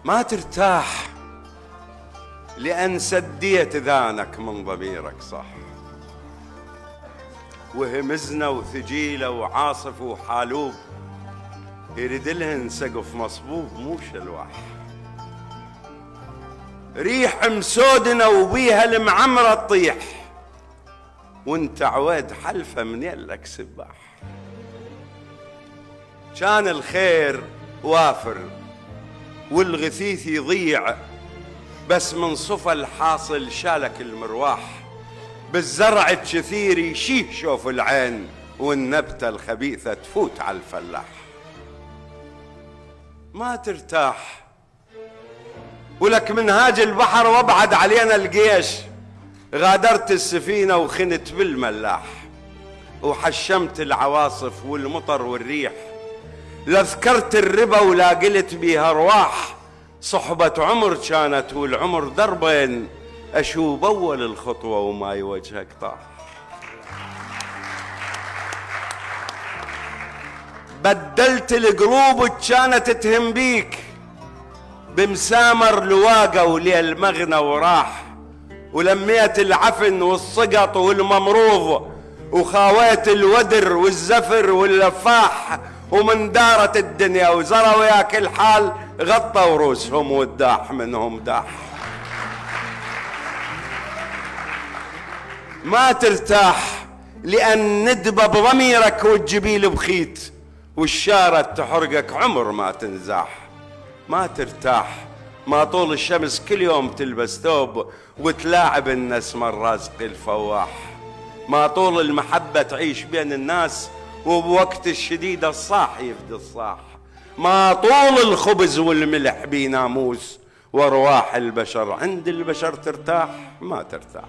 ما ترتاح لأن سديت ذانك من ضميرك صح، وهمزنا وثجيلة وعاصف وحالوب يريد لهن سقف مصبوب مو شلواح، ريح مسودنا وبيها المعمرة تطيح، وانت عويد حلفة من يلك سباح. كان الخير وافر والغثيث يضيع، بس من صفى الحاصل شالك المرواح، بالزرع الكثير يشيه شوف العين، والنبتة الخبيثة تفوت على الفلاح. ما ترتاح ولك منهاج البحر وابعد علينا الجيش، غادرت السفينة وخنت بالملاح، وحشمت العواصف والمطر والريح، لا ذكرت الربا ولا قلت بيها ارواح. صحبة عمر كانت والعمر دربين، اشوب اول الخطوة وما يوجهك طاح. بدلت القلوب كانت تهم بيك، بمسامر لواقة وليل مغنى وراح، ولميت العفن والسقط والممروض، وخاويت الودر والزفر واللفاح، ومن دارت الدنيا وزروا يا كل حال، غطوا روسهم والداح منهم داح. ما ترتاح لأن ندبة بضميرك والجبيل بخيت، والشارة تحرقك عمر ما تنزاح. ما ترتاح ما طول الشمس كل يوم تلبس ثوب، وتلاعب النسمة الرازق الفواح. ما طول المحبة تعيش بين الناس، وبوقت الشديدة الصاح يفدي الصاح. ما طول الخبز والملح بي ناموس، وارواح البشر عند البشر ترتاح. ما ترتاح.